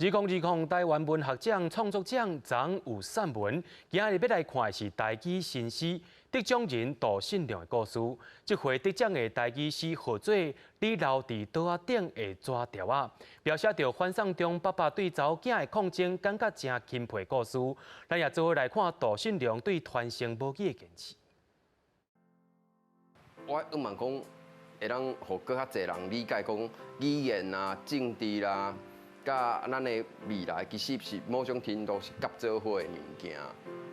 2020台湾文学奖创作奖昨有散文，今日要来看的是台语新诗得奖人杜信良的故事。这回得奖的台语诗号做《你留伫桌仔顶的纸条仔》，描写着翻送中爸爸对查某囝的抗争，感觉真钦佩故事。咱也做伙来看杜信良对传承母语的坚持。我希望讲会当互更较侪人理解讲语言啊、政治啦。 甲咱的未来其实是某种程度是合做伙的物件，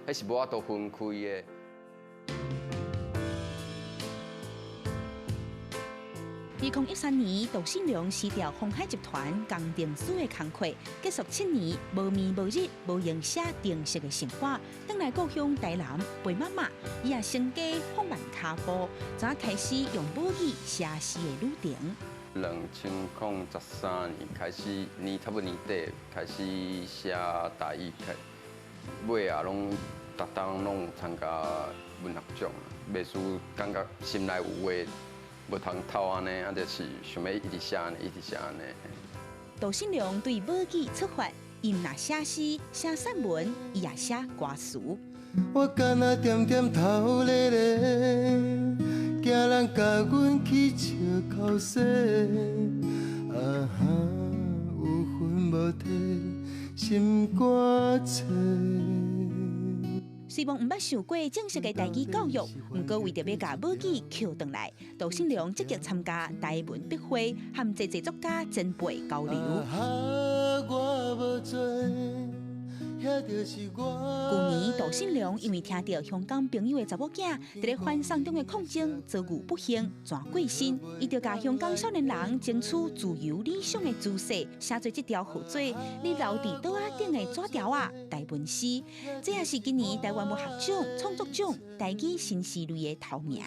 迄是无法度分开的。2013年，杜信良辞掉鸿海集团工程师的工课，结束7年无眠无日、无营写定式的生活，返来故乡台南陪妈妈，伊也成家放慢脚步，才开始用母语写诗的旅程。 2013年开始，差不多年底开始写台语课，尾啊拢逐当拢参加文学奖，袂输感觉心内有话无通透安尼，啊，就是想要一直写安尼，一直写安尼。杜信良对母语出发，因若写诗、写散文，伊也写歌词。我敢若点点头咧咧。 惊人甲阮去笑口水，啊哈，有魂无体，心肝切。虽然毋捌受过正式的台语教育，毋过为着要甲母语捡回来，杜信良积极参加台文笔会，和侪侪作家前辈交流。我无做。 去年，杜信良因为听到香港朋友的查某囝伫咧翻送中的抗争遭遇不幸，全过身，伊就甲香港少年人争取自由理想的姿势，写做这条号做《你留伫桌仔顶的纸条仔》台文诗，这也是今年台湾文学奖创作奖台语新诗类的头名。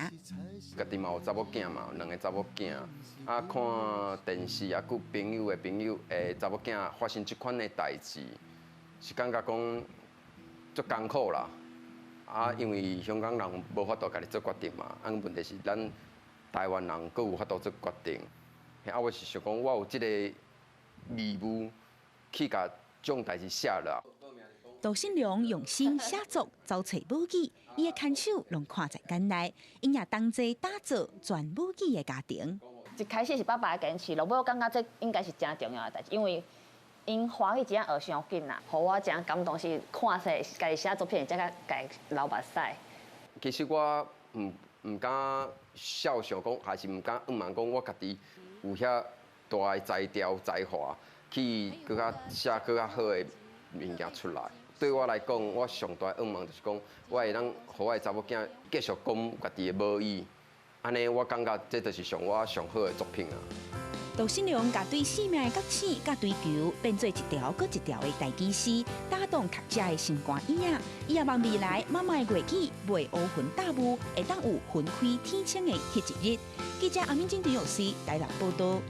家己嘛有查某囝嘛，2个查某囝，啊看电视啊，佮朋友诶查某囝发生这款的代志。 是感觉讲足艰苦啦，啊，因为香港人无法度家己做决定嘛，问题是咱台湾人阁有法度做决定。啊，我是想讲，我有这个义务去甲这种代志写了。杜信良用心写作，找找母语，伊的牵手拢看在眼内，因也同齐打造全母语的家庭。一开始是爸爸的坚持，落尾我感觉这应该是真重要的代志，因为。 因华语真学伤紧啦，互我真感动是看说家己写作品，才甲家流目屎。其实我唔敢笑想讲，还是唔敢讲我家己有遐大的才调才华，去更较写更较好的物件出来。对我来讲，我上大的愿就是讲，我会当互我的查某囝继续讲家己的母语，安尼我感觉这就是我上好的作品啊。 杜信良甲对生命的觉醒、甲追求，变做一条搁一条的台语诗，打动读者的心肝影。伊也望未来妈妈的月纪袂乌云大雾，会当有云开天青的迄一日。记者阿敏金陈老师台南报道。